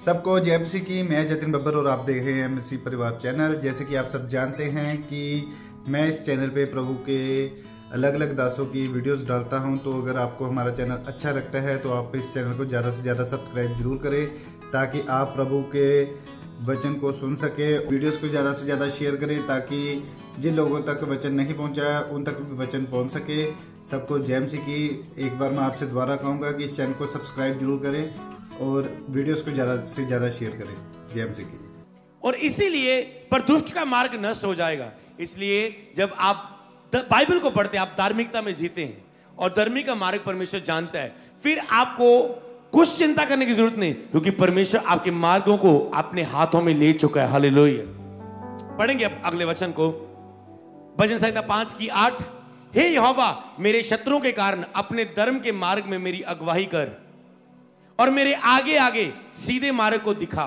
सबको जय मसीह की। मैं जतिन बब्बर और आप देख रहे हैं मसीह परिवार चैनल। जैसे कि आप सब जानते हैं कि मैं इस चैनल पे प्रभु के अलग अलग दासों की वीडियोस डालता हूं, तो अगर आपको हमारा चैनल अच्छा लगता है तो आप इस चैनल को ज़्यादा से ज़्यादा सब्सक्राइब जरूर करें, ताकि आप प्रभु के वचन को सुन सके। वीडियोस को ज़्यादा से ज़्यादा शेयर करें ताकि जिन लोगों तक वचन नहीं पहुंचा उन तक भी वचन पहुंच सके। सबको जय मसीह की। एक बार मैं आपसे दोबारा कहूँगा कि इस चैनल को सब्सक्राइब जरूर करें और वीडियोस को ज़्यादा से ज़्यादा शेयर करें। जय मसीह की। और इसीलिए पर दुष्ट का मार्ग नष्ट हो जाएगा। इसलिए जब आप बाइबल को पढ़ते हैं आप धार्मिकता में जीते हैं और धर्मी का मार्ग परमेश्वर जानता है, फिर आपको कुछ चिंता करने की जरूरत नहीं, क्योंकि परमेश्वर आपके मार्गों को अपने हाथों में ले चुका है। हालेलुया। पढ़ेंगे अब अगले वचन को, भजन संहिता 5:8। हे यहोवा, मेरे शत्रुओं के कारण अपने धर्म के मार्ग में मेरी अगुवाई कर और मेरे आगे आगे सीधे मार्ग को दिखा।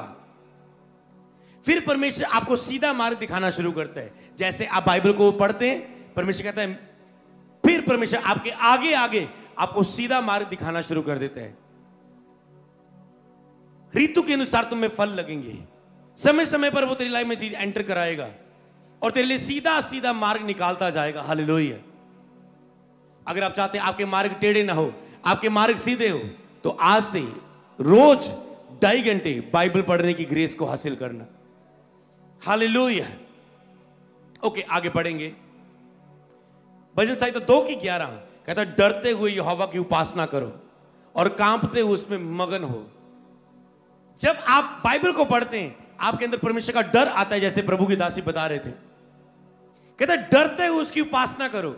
फिर परमेश्वर आपको सीधा मार्ग दिखाना शुरू करता है। जैसे आप बाइबल को पढ़ते हैं, परमेश्वर कहता है, फिर परमेश्वर आपके आगे आगे आपको सीधा मार्ग दिखाना शुरू कर देता है। ऋतु के अनुसार तुम्हें फल लगेंगे, समय समय पर वो तेरी लाइफ में चीज एंटर कराएगा और तेरे लिए सीधा सीधा मार्ग निकालता जाएगा। हालेलुया। अगर आप चाहते हैं आपके मार्ग टेढ़े ना हो, आपके मार्ग सीधे हो, तो आज से रोज 2.5 घंटे बाइबल पढ़ने की ग्रेस को हासिल करना। हालेलुया। ओके, आगे पढ़ेंगे। भजन संहिता 2:11 कहता है, डरते हुए यहोवा की उपासना करो और कांपते हुए उसमें मगन हो। जब आप बाइबल को पढ़ते हैं आपके अंदर परमेश्वर का डर आता है, जैसे प्रभु की दासी बता रहे थे। कहता है डरते हुए उसकी उपासना करो।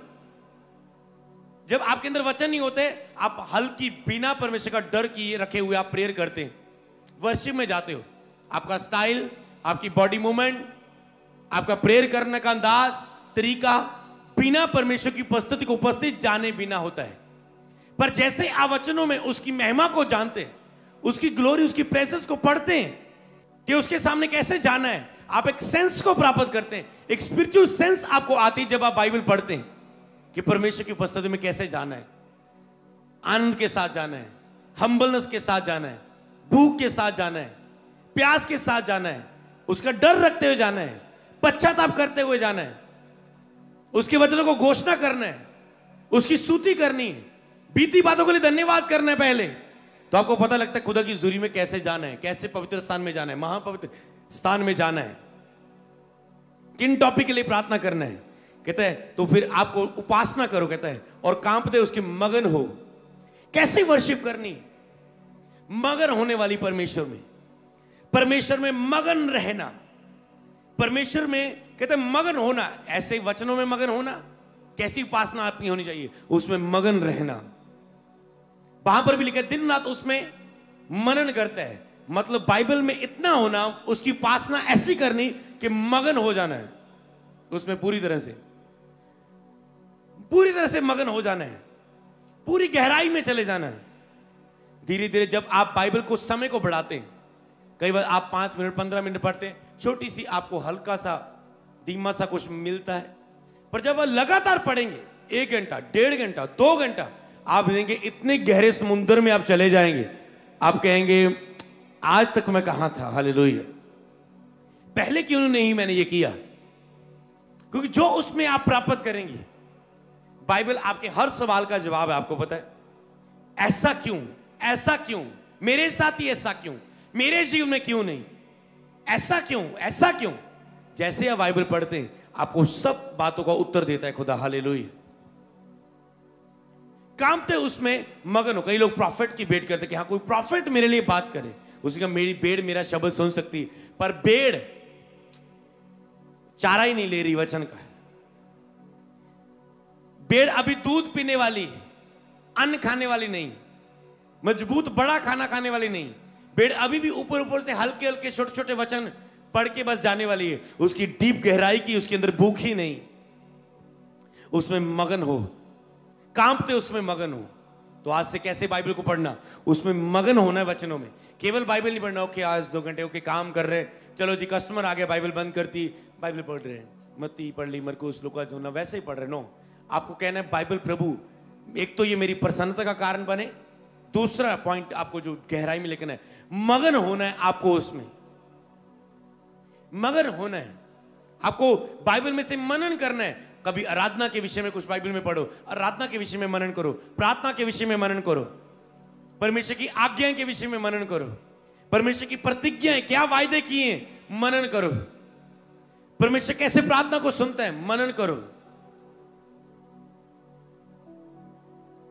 जब आपके अंदर वचन नहीं होते, आप हल्की बिना परमेश्वर का डर किए रखे हुए आप प्रेयर करते हैं, वर्शिप में जाते हो, आपका स्टाइल, आपकी बॉडी मूवमेंट, आपका प्रेयर करने का अंदाज, तरीका बिना परमेश्वर की उपस्थिति को उपस्थित जाने बिना होता है। पर जैसे आप वचनों में उसकी महिमा को जानते हैं, उसकी ग्लोरी, उसकी प्रेजेंस को पढ़ते हैं कि उसके सामने कैसे जाना है, आप एक सेंस को प्राप्त करते हैं। एक स्पिरिचुअल सेंस आपको आती है जब आप बाइबल पढ़ते हैं कि परमेश्वर की उपस्थिति में कैसे जाना है। आनंद के साथ जाना है, हम्बलनेस के साथ जाना है, भूख के साथ जाना है, प्यास के साथ जाना है, उसका डर रखते हुए जाना है, पश्चाताप करते हुए जाना है, उसके वचनों को घोषणा करना है, उसकी स्तुति करनी है, बीती बातों के लिए धन्यवाद करना है पहले। तो आपको पता लगता है खुदा की हुजूरी में कैसे जाना है, कैसे पवित्र स्थान में जाना है, महापवित्र स्थान में जाना है, किन टॉपिक के लिए प्रार्थना करना है। कहता है तो फिर आपको उपासना करो, कहता है, और कांपते उसके मगन हो। कैसे वर्शिप करनी? मगन होने वाली परमेश्वर में, परमेश्वर में मगन रहना, परमेश्वर में कहते हैं मगन होना। ऐसे वचनों में मगन होना, कैसी उपासना आपकी होनी चाहिए, उसमें मगन रहना। वहां पर भी लिखा है दिन रात उसमें मनन करता है, मतलब बाइबल में इतना होना, उसकी उपासना ऐसी करनी कि मगन हो जाना है उसमें, पूरी तरह से मगन हो जाना है, पूरी गहराई में चले जाना है। धीरे धीरे जब आप बाइबल को समय को बढ़ाते हैं, कई बार आप 5 मिनट 15 मिनट पढ़ते हैं, छोटी सी आपको हल्का सा धीमा सा कुछ मिलता है। पर जब आप लगातार पढ़ेंगे 1 घंटा 1.5 घंटा 2 घंटा, आप देखेंगे इतने गहरे समुद्र में आप चले जाएंगे, आप कहेंगे आज तक मैं कहां था। हालेलुया। पहले क्यों नहीं मैंने ये किया? क्योंकि जो उसमें आप प्राप्त करेंगे, बाइबल आपके हर सवाल का जवाब है। आपको पता है ऐसा क्यों, ऐसा क्यों, मेरे साथ ही ऐसा क्यों, मेरे जीवन में क्यों नहीं, ऐसा क्यों, ऐसा क्यों। जैसे आप बाइबल पढ़ते हैं आपको सब बातों का उत्तर देता है खुदा। हालेलुया। कांपते उसमें मगन हो। कई लोग प्रॉफिट की वेट करते कि हाँ कोई प्रॉफिट मेरे लिए बात करे, उसका मेरी भेड़ मेरा शब्द सुन सकती, पर भेड़ चारा ही नहीं ले रही वचन का। भेड़ अभी दूध पीने वाली, अन्न खाने वाली नहीं, मजबूत बड़ा खाना खाने वाली नहीं। भेड़ अभी भी ऊपर ऊपर से हल्के हल्के छोटे छोटे वचन पढ़ के बस जाने वाली है, उसकी डीप गहराई की उसके अंदर भूख ही नहीं। उसमें मगन हो, कांपते उसमें मगन हो। तो आज से कैसे बाइबल को पढ़ना, उसमें मगन होना है वचनों में। केवल बाइबल नहीं पढ़ना, ओके आज 2 घंटे ओके काम कर रहे, चलो जी कस्टमर आ गया बाइबल बंद करती, बाइबल पढ़ रहे हैं, मत्ती पढ़ ली, मरकुस, लूका, यूहन्ना, वैसे ही पढ़ रहे। नो, आपको कहना है बाइबल प्रभु एक तो ये मेरी प्रसन्नता का कारण बने, दूसरा पॉइंट आपको जो गहराई में लेकर है, मगन होना है आपको, उसमें मगन होना है आपको। बाइबल में से मनन करना है। कभी आराधना के विषय में कुछ बाइबल में पढ़ो, आराधना के विषय में मनन करो, प्रार्थना के विषय में मनन करो, परमेश्वर की आज्ञाएं के विषय में मनन करो, परमेश्वर की प्रतिज्ञाएं, क्या वायदे किए मनन करो, परमेश्वर कैसे प्रार्थना को सुनता है मनन करो,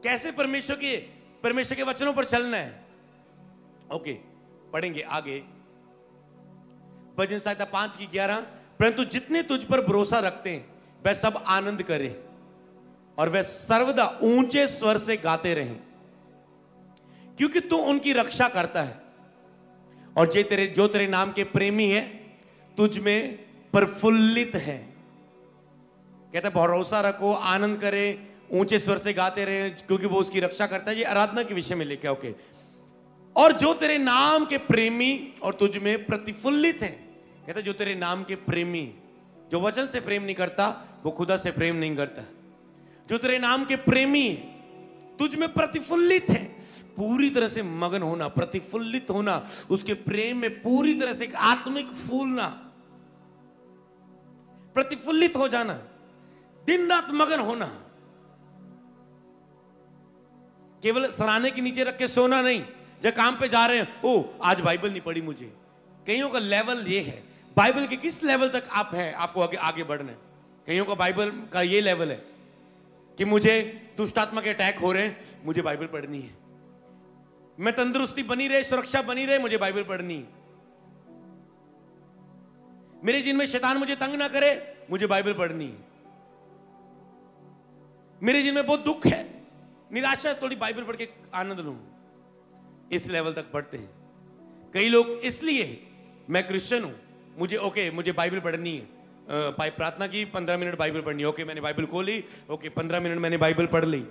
कैसे परमेश्वर के वचनों पर चलना है। ओके, पढ़ेंगे आगे भजन संहिता 5:11। परंतु जितने तुझ पर भरोसा रखते हैं वह सब आनंद करें और वह सर्वदा ऊंचे स्वर से गाते रहें, क्योंकि तू उनकी रक्षा करता है और जो तेरे नाम के प्रेमी है तुझ में प्रफुल्लित है। कहता है भरोसा रखो, आनंद करें, ऊंचे स्वर से गाते रहे, क्योंकि वो उसकी रक्षा करता है। ये आराधना के विषय में लेके ओके। और जो तेरे नाम के प्रेमी और तुझ में प्रतिफुल्लित है। कहता है जो तेरे नाम के प्रेमी, जो वचन से प्रेम नहीं करता वो खुदा से प्रेम नहीं करता। जो तेरे नाम के प्रेमी तुझ में प्रतिफुल्लित है, पूरी तरह से मगन होना, प्रतिफुल्लित होना, उसके प्रेम में पूरी तरह से एक आत्मिक फूलना, प्रतिफुल्लित हो जाना, दिन रात मगन होना। केवल सराहने के नीचे रख के सोना नहीं। जब काम पे जा रहे हैं, ओ आज बाइबल नहीं पढ़ी मुझे। कईयों का लेवल ये है, बाइबल के किस लेवल तक आप हैं, आपको आगे बढ़ना है। कईयों का बाइबल का ये लेवल है कि मुझे दुष्ट आत्मा के अटैक हो रहे हैं, मुझे बाइबल पढ़नी है। मैं तंदुरुस्ती बनी रहे, सुरक्षा बनी रहे, मुझे बाइबल पढ़नी है। मेरे जिनमें शैतान मुझे तंग ना करे, मुझे बाइबल पढ़नी है। मेरे जिनमें बहुत दुख है, निराशा है, थोड़ी बाइबल पढ़ के आनंद लूं। इस लेवल तक बढ़ते हैं कई लोग। इसलिए मैं क्रिश्चियन हूं, मुझे बाइबल पढ़नी है। प्रार्थना की 15 मिनट बाइबल पढ़नी है। ओके, मैंने बाइबल खोली, ओके 15 मिनट मैंने बाइबल पढ़ ली।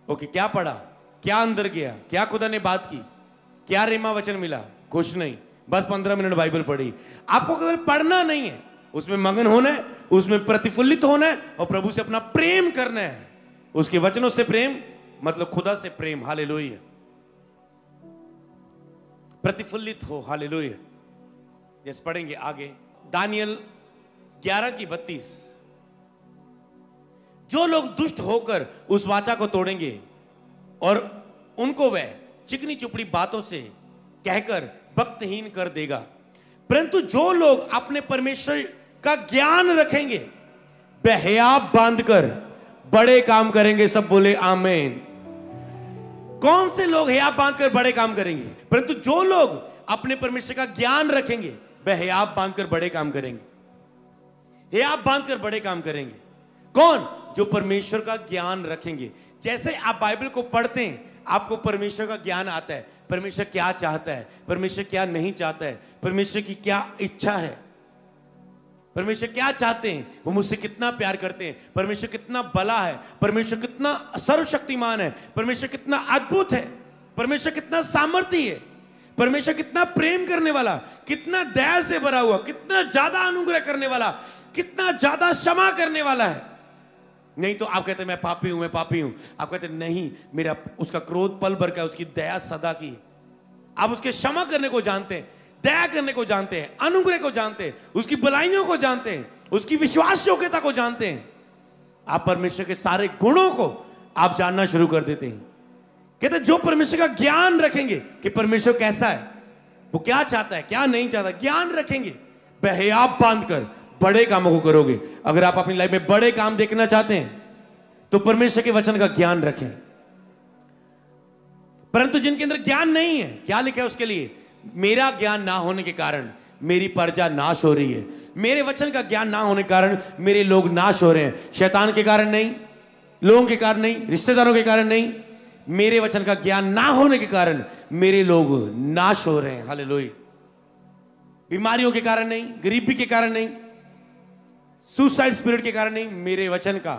ओके, क्या पढ़ा, क्या अंदर गया, क्या खुदा ने बात की, क्या रेमा वचन मिला, कुछ नहीं, बस 15 मिनट बाइबल पढ़ी। आपको केवल पढ़ना नहीं है, उसमें मगन होना है, उसमें प्रतिफुल्लित होना है और प्रभु से अपना प्रेम करना है। उसके वचनों से प्रेम मतलब खुदा से प्रेम। हालेलुया, प्रतिफुल्लित हो। हालेलुया। जैसे पढ़ेंगे आगे दानियल 11:32। जो लोग दुष्ट होकर उस वाचा को तोड़ेंगे और उनको वह चिकनी चुपड़ी बातों से कहकर भक्तहीन कर देगा, परंतु जो लोग अपने परमेश्वर का ज्ञान रखेंगे वह हियाव बांधकर बड़े काम करेंगे। सब बोले आमीन। कौन से लोग हियाव बांधकर बड़े काम करेंगे? परंतु जो लोग अपने परमेश्वर का ज्ञान रखेंगे वह हियाव बांधकर बड़े काम करेंगे। हियाव बांधकर बड़े काम करेंगे। कौन? जो परमेश्वर का ज्ञान रखेंगे। जैसे आप बाइबल को पढ़ते हैं, आपको परमेश्वर का ज्ञान आता है। परमेश्वर क्या चाहता है, परमेश्वर क्या नहीं चाहता है, परमेश्वर की क्या इच्छा है, परमेश्वर क्या चाहते हैं, वो मुझसे कितना प्यार करते हैं, परमेश्वर कितना भला है, परमेश्वर कितना सर्वशक्तिमान है, परमेश्वर कितना अद्भुत है, परमेश्वर कितना सामर्थ्य है, परमेश्वर कितना प्रेम करने वाला, कितना दया से भरा हुआ, कितना ज्यादा अनुग्रह करने वाला, कितना ज्यादा क्षमा करने वाला है। नहीं तो आप कहते हैं मैं पापी हूं, मैं पापी हूं। आप कहते हैं नहीं, मेरा उसका क्रोध पल भर का, उसकी दया सदा की। आप उसके क्षमा करने को जानते हैं, दया करने को जानते हैं, अनुग्रह को जानते हैं, उसकी भलाइयों को जानते हैं, उसकी विश्वास योग्यता को जानते हैं। आप परमेश्वर के सारे गुणों को आप जानना शुरू कर देते हैं। कहते जो परमेश्वर का ज्ञान रखेंगे कि परमेश्वर कैसा है, वो क्या चाहता है, क्या नहीं चाहता, ज्ञान रखेंगे, बहयाब बांधकर बड़े कामों को करोगे। अगर आप अपनी लाइफ में बड़े काम देखना चाहते हैं तो परमेश्वर के वचन का ज्ञान रखें। परंतु जिनके अंदर ज्ञान नहीं है, क्या लिखा है उसके लिए? मेरा ज्ञान ना होने के कारण मेरी प्रजा नाश हो रही है। मेरे वचन का ज्ञान ना होने के कारण मेरे लोग नाश हो रहे हैं। शैतान के कारण नहीं, लोगों के कारण नहीं, रिश्तेदारों के कारण नहीं, मेरे वचन का ज्ञान ना होने के कारण मेरे लोग नाश हो रहे हैं। हालेलुया। बीमारियों के कारण नहीं, गरीबी के कारण नहीं, सुसाइड स्पिरिट के कारण नहीं, मेरे वचन का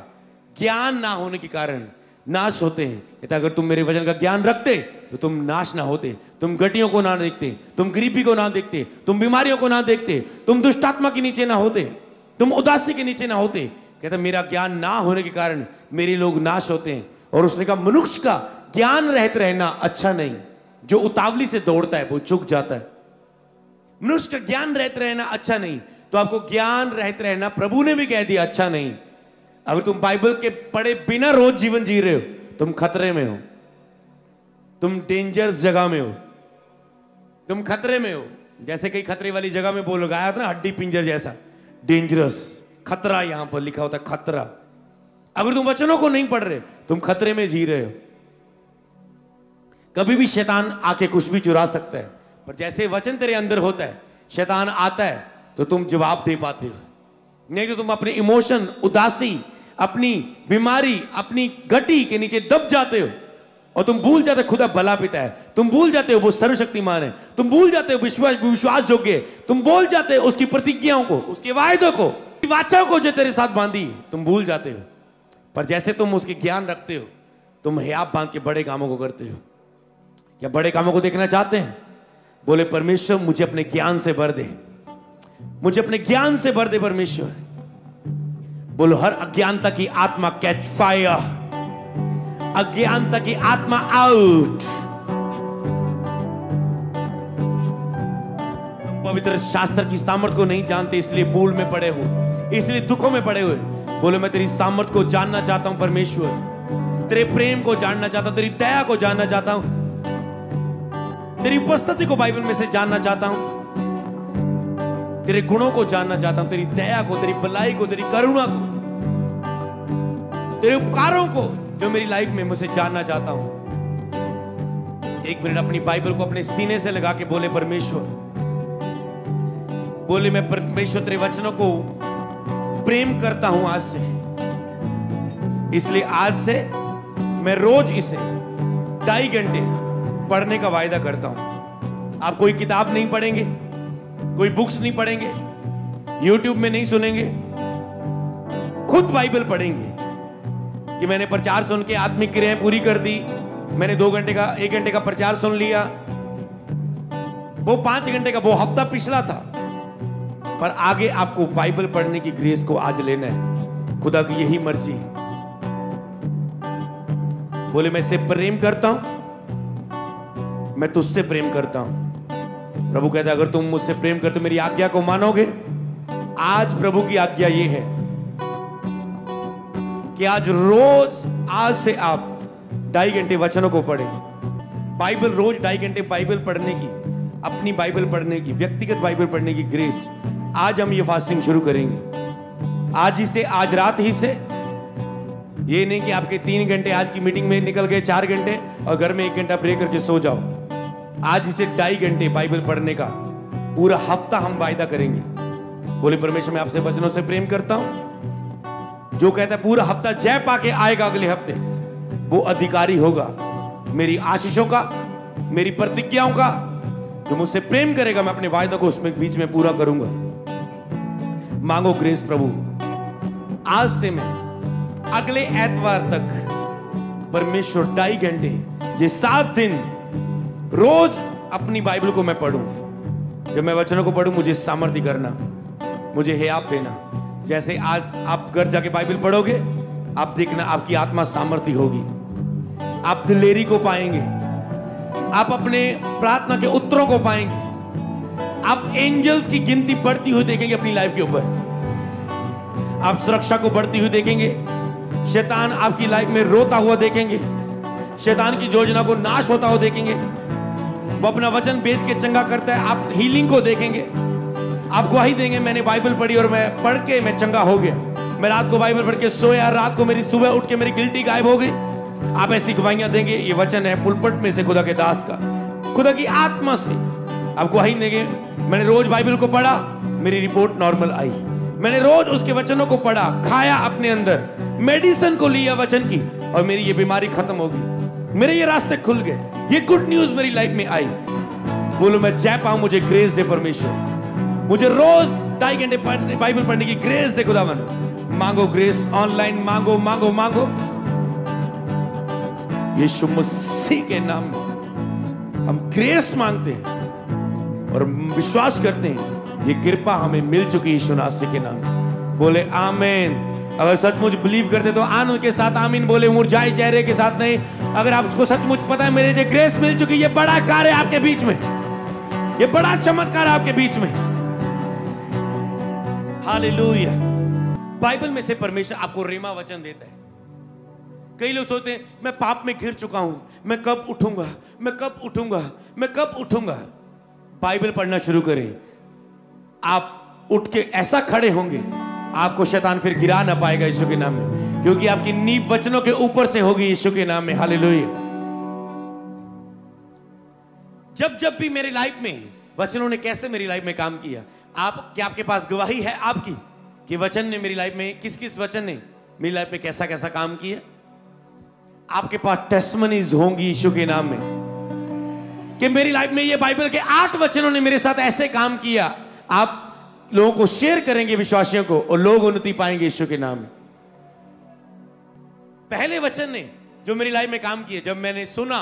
ज्ञान ना होने के कारण नाश होते हैं। कहता अगर तुम मेरे वचन का ज्ञान रखते तो तुम नाश ना होते, तुम गटियों को ना देखते, तुम गरीबी को ना देखते, तुम बीमारियों को ना देखते, तुम दुष्टात्मा के नीचे ना होते, तुम उदासी के नीचे ना होते। कहता मेरा ज्ञान ना होने के कारण मेरे लोग नाश होते हैं। और उसने कहा मनुष्य का ज्ञान रहित रहना अच्छा नहीं। जो उतावली से दौड़ता है वो चूक जाता है। मनुष्य का ज्ञान रहित रहना अच्छा नहीं, तो आपको ज्ञान रहित रहना प्रभु ने भी कह दिया अच्छा नहीं। अगर तुम बाइबल के पढ़े बिना रोज जीवन जी रहे हो, तुम खतरे में हो, तुम डेंजरस जगह में हो, तुम खतरे में हो। जैसे कई खतरे वाली जगह में बोल आया था ना, हड्डी पिंजर जैसा, डेंजरस, खतरा, यहां पर लिखा होता है खतरा। अगर तुम वचनों को नहीं पढ़ रहे, तुम खतरे में जी रहे हो। कभी भी शैतान आके कुछ भी चुरा सकता है, पर जैसे वचन तेरे अंदर होता है, शैतान आता है तो तुम जवाब दे पाते हो। नहीं तो तुम अपने इमोशन, उदासी, अपनी बीमारी, अपनी गति के नीचे दब जाते हो और तुम भूल जाते हो खुदा भला पिता है, तुम भूल जाते हो वो सर्वशक्तिमान है, तुम भूल जाते हो विश्वास योग्य है, तुम भूल जाते हो उसकी प्रतिज्ञाओं को, उसके वायदों को, वाचा को जो तेरे साथ बांधी, तुम भूल जाते हो। पर जैसे तुम उसके ज्ञान रखते हो, तुम हियाब बांध के बड़े कामों को करते हो। क्या बड़े कामों को देखना चाहते हैं? बोले परमेश्वर मुझे अपने ज्ञान से भर दे, मुझे अपने ज्ञान से भर दे परमेश्वर। बोलो हर अज्ञानता की आत्मा कैच फायर, अज्ञानता की आत्मा आउट। तुम पवित्र शास्त्र की सामर्थ को नहीं जानते, इसलिए भूल में पड़े हो, इसलिए दुखों में पड़े हुए। बोले मैं तेरी सामर्थ को जानना चाहता हूं परमेश्वर, तेरे प्रेम को जानना चाहता हूं, तेरी दया को जानना चाहता हूं, तेरी उपस्थिति को बाइबल में से जानना चाहता हूं, तेरे गुणों को जानना चाहता हूं, तेरी दया को, तेरी भलाई को, तेरी करुणा को, तेरे उपकारों को जो मेरी लाइफ में मुझे जानना चाहता हूं। एक मिनट अपनी बाइबल को अपने सीने से लगा के बोले परमेश्वर, बोले मैं परमेश्वर तेरे वचनों को प्रेम करता हूं आज से, इसलिए आज से मैं रोज इसे 2.5 घंटे पढ़ने का वायदा करता हूं। आप कोई किताब नहीं पढ़ेंगे, कोई बुक्स नहीं पढ़ेंगे, यूट्यूब में नहीं सुनेंगे, खुद बाइबल पढ़ेंगे कि मैंने प्रचार सुन के आत्मिक क्रियाएं पूरी कर दी, मैंने 1 घंटे का प्रचार सुन लिया, वो 5 घंटे का वो हफ्ता पिछला था। पर आगे आपको बाइबल पढ़ने की ग्रेस को आज लेना है, खुदा की यही मर्जी है। बोले मैं इससे प्रेम करता हूं, मैं तुझसे प्रेम करता हूं। प्रभु कहता है अगर तुम मुझसे प्रेम करते मेरी आज्ञा को मानोगे। आज प्रभु की आज्ञा ये है कि आज से आप 2.5 घंटे वचनों को पढ़ें। बाइबल रोज 2.5 घंटे बाइबल पढ़ने की, अपनी बाइबल पढ़ने की, व्यक्तिगत बाइबल पढ़ने की ग्रेस, आज हम ये फास्टिंग शुरू करेंगे। आज ही से, आज रात ही से। ये नहीं कि आपके 3 घंटे आज की मीटिंग में निकल गए, 4 घंटे और घर में 1 घंटा प्रे करके सो जाओ। आज ही से 2.5 घंटे बाइबल पढ़ने का पूरा हफ्ता हम वायदा करेंगे। बोले परमेश्वर मैं आपसे वचनों से प्रेम करता हूं। जो कहता है पूरा हफ्ता जय पाके आएगा अगले हफ्ते, वो अधिकारी होगा मेरी आशीषों का, मेरी प्रतिज्ञाओं का। जो मुझसे प्रेम करेगा मैं अपने वायदों को उसमें बीच में पूरा करूंगा। मांगो ग्रेस प्रभु। आज से मैं अगले एतवार तक परमेश्वर 2.5 घंटे, ये 7 दिन रोज अपनी बाइबल को मैं पढ़ूं। जब मैं वचनों को पढ़ूं मुझे सामर्थ्य करना, मुझे हियाब देना। जैसे आज आप घर जाके बाइबल पढ़ोगे, आप देखना आपकी आत्मा सामर्थ्य होगी, आप दिलेरी को पाएंगे, आप अपने प्रार्थना के उत्तरों को पाएंगे, आप एंजल्स की गिनती बढ़ती हुई देखेंगे अपनी लाइफ के ऊपर, आप सुरक्षा को बढ़ती हुई देखेंगे, शैतान आपकी लाइफ में रोता हुआ देखेंगे, शैतान की योजना को नाश होता हुआ देखेंगे। वो अपना वचन बेच के चंगा करता है, आप हीलिंग को देखेंगे, आप गवाही देंगे मैंने बाइबल पढ़ी और मैं पढ़ के मैं चंगा हो गया, मैं रात को बाइबल पढ़ के सोया, रात को मेरी सुबह उठ के मेरी गिल्टी गायब हो गई। आप ऐसी गवाहियां देंगे। ये वचन है पुलपट में से खुदा के दास का, खुदा की आत्मा से आप गवाही देंगे मैंने रोज बाइबल को पढ़ा, मेरी रिपोर्ट नॉर्मल आई, मैंने रोज उसके वचनों को पढ़ा, खाया, अपने अंदर मेडिसिन को लिया वचन की और मेरी ये बीमारी खत्म हो गई, मेरे ये रास्ते खुल गए, ये गुड न्यूज मेरी लाइफ में आई। बोलो मैं जय पाऊं, मुझे ग्रेस दे परमेश्वर, मुझे रोज 2.5 घंटे बाइबल पढ़ने की ग्रेस दे खुदावन। मांगो ग्रेस, ऑनलाइन मांगो मांगो मांगो। यीशु मसीह के नाम में हम ग्रेस मांगते हैं और विश्वास करते हैं ये कृपा हमें मिल चुकी है यीशु नासरी के नाम में। बोले आमीन अगर सचमुच बिलीव करते तो आनंद के साथ आमीन बोले, मुरझाए चेहरे के साथ नहीं। अगर आपको सचमुच पता है मेरे जो ग्रेस मिल चुकी, ये बड़ा कार्य आपके बीच में, ये बड़ा चमत्कार आपके बीच में। हालेलुया। बाइबल में से परमेश्वर आपको रेमा वचन देता है। कई लोग सोचते हैं मैं पाप में घिर चुका हूं, मैं कब उठूंगा, मैं कब उठूंगा, मैं कब उठूंगा। बाइबल पढ़ना शुरू करें, आप उठ के ऐसा खड़े होंगे, आपको शैतान फिर गिरा ना पाएगा यीशु के नाम में, क्योंकि आपकी नींव वचनों के ऊपर से होगी यीशु के नाम में। हालेलुया। जब जब भी मेरी लाइफ में वचनों ने कैसे मेरी लाइफ में काम किया, क्या आपके पास गवाही है आपकी कि वचन ने मेरी लाइफ में, किस किस वचन ने मेरी लाइफ में कैसा कैसा काम किया? आपके पास टेस्टिमनीज होंगी यीशु के नाम में कि मेरी लाइफ में ये बाइबल के 8 वचनों ने मेरे साथ ऐसे काम किया। आप लोगों को शेयर करेंगे, विश्वासियों को, और लोग उन्नति पाएंगे यीशु के नाम में। पहले वचन ने जो मेरी लाइफ में काम किए, जब मैंने सुना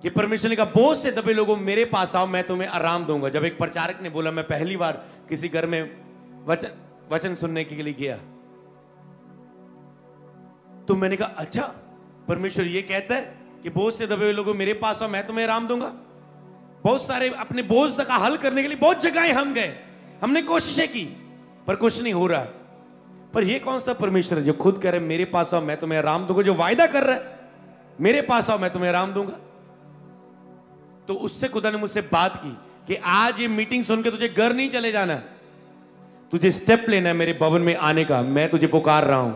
कि परमेश्वर ने कहा बोझ से दबे लोगों मेरे पास आओ, मैं तुम्हें आराम दूंगा। जब एक प्रचारक ने बोला, मैं पहली बार किसी घर में वचन सुनने के लिए गया, तो मैंने कहा अच्छा, परमेश्वर ये कहता है कि बोझ से दबे हुए लोगों मेरे पास आओ, मैं तुम्हें आराम दूंगा। बहुत सारे अपने बोझ का हल करने के लिए बहुत जगह हम गए, हमने कोशिशें की, पर कुछ नहीं हो रहा है। पर ये कौन सा परमेश्वर है जो खुद कह रहे मेरे पास आओ मैं तुम्हें आराम दूंगा, जो वायदा कर रहा है मेरे पास आओ मैं तुम्हें आराम दूंगा। तो उससे खुदा ने मुझसे बात की कि आज ये मीटिंग सुन के तुझे घर नहीं चले जाना, तुझे स्टेप लेना है मेरे भवन में आने का। मैं तुझे पुकार रहा हूं,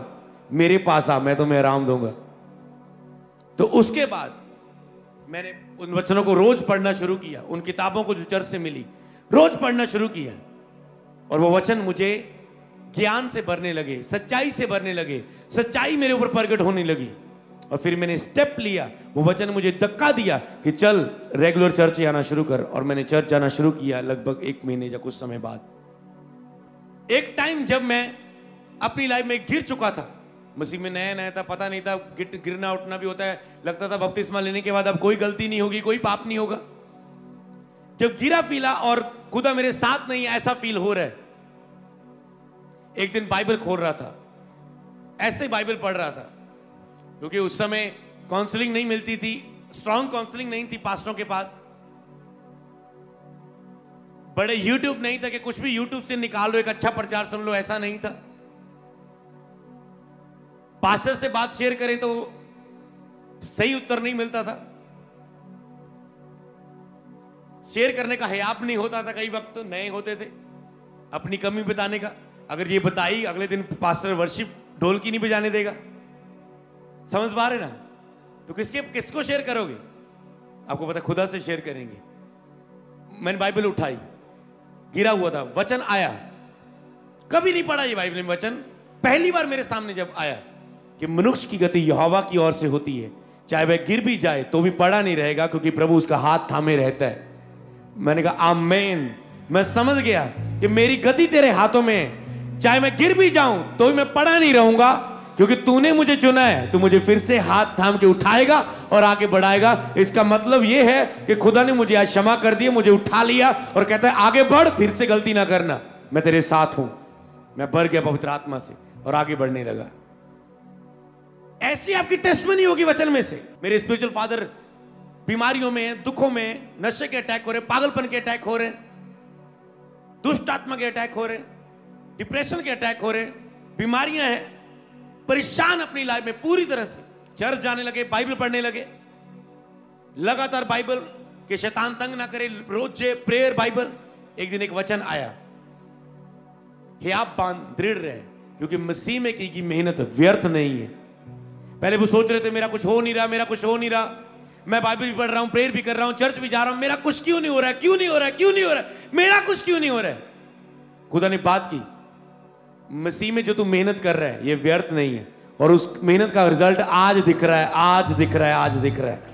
मेरे पास आ, मैं तुम्हें आराम दूंगा। तो उसके बाद मैंने उन वचनों को रोज पढ़ना शुरू किया, उन किताबों को जो चर्च से मिली रोज पढ़ना शुरू किया, और वो वचन मुझे ज्ञान से भरने लगे, सच्चाई से भरने लगे, सच्चाई मेरे ऊपर प्रकट होने लगी। और फिर मैंने स्टेप लिया, वो वचन मुझे धक्का दिया कि चल रेगुलर चर्च आना शुरू कर। और मैंने चर्च जाना शुरू किया लगभग 1 महीने या कुछ समय बाद। एक टाइम जब मैं अपनी लाइफ में गिर चुका था, मसीह में नया नया था, पता नहीं था गिरना उठना भी होता है, लगता था बपतिस्मा लेने के बाद अब कोई गलती नहीं होगी, कोई पाप नहीं होगा। जब गिरा पीला और खुदा मेरे साथ नहीं, ऐसा फील हो रहा है। एक दिन बाइबल खोल रहा था, ऐसे बाइबल पढ़ रहा था, क्योंकि उस समय काउंसलिंग नहीं मिलती थी, स्ट्रॉन्ग काउंसलिंग नहीं थी पास्टरों के पास, बड़े यूट्यूब नहीं था कि कुछ भी यूट्यूब से निकाल लो, एक अच्छा प्रचार सुन लो, ऐसा नहीं था। पास्टर से बात शेयर करें तो सही उत्तर नहीं मिलता था, शेयर करने का हयाब नहीं होता था, कई वक्त तो नए होते थे अपनी कमी बताने का। अगर ये बताई अगले दिन पास्टर वर्शिप ढोल की नहीं बजाने देगा, समझ पा रहे ना? तो किसको शेयर करोगे? आपको पता खुदा से शेयर करेंगे। मैंने बाइबल उठाई, गिरा हुआ था, वचन आया, कभी नहीं पढ़ा ये बाइबल में वचन, पहली बार मेरे सामने जब आया कि मनुष्य की गति यहोवा की ओर से होती है, चाहे वह गिर भी जाए तो भी पड़ा नहीं रहेगा, क्योंकि प्रभु उसका हाथ थामे रहता है। मैंने कहा आमीन। मैं समझ गया कि मेरी गति तेरे हाथों में है, चाहे मैं गिर भी जाऊं तो भी मैं पड़ा नहीं रहूंगा, क्योंकि तूने मुझे चुना है, तू मुझे फिर से हाथ थाम के उठाएगा और आगे बढ़ाएगा। इसका मतलब यह है कि खुदा ने मुझे आज क्षमा कर दिया, मुझे उठा लिया और कहता है आगे बढ़, फिर से गलती ना करना, मैं तेरे साथ हूं। मैं भर गया पवित्र आत्मा से और आगे बढ़ने लगा। ऐसी आपकी टेस्टमनी होगी वचन में से। मेरे स्पिरिचुअल फादर बीमारियों में, दुखों में, नशे के अटैक हो रहे, पागलपन के अटैक हो रहे, दुष्ट आत्मा के अटैक हो रहे, डिप्रेशन के अटैक हो रहे, बीमारियां हैं, परेशान अपनी लाइफ में पूरी तरह से। चर्च जाने लगे, बाइबल पढ़ने लगे, लगातार बाइबल के शैतान तंग ना करे, रोज प्रेयर बाइबल। एक दिन एक वचन आया, हे आप बांध दृढ़ रहे, क्योंकि मसीह में की मेहनत व्यर्थ नहीं है। पहले वो सोच रहे थे मेरा कुछ हो नहीं रहा, मेरा कुछ हो नहीं रहा, मैं बाइबल भी पढ़ रहा हूं, प्रेयर भी कर रहा हूं, चर्च भी जा रहा हूं, मेरा कुछ क्यों नहीं हो रहा है, क्यों नहीं हो रहा है, क्यों नहीं हो रहा है, मेरा कुछ क्यों नहीं हो रहा है। खुदा ने बात की, मसीह में जो तू मेहनत कर रहा है ये व्यर्थ नहीं है, और उस मेहनत का रिजल्ट आज दिख रहा है, आज दिख रहा है, आज दिख रहा है।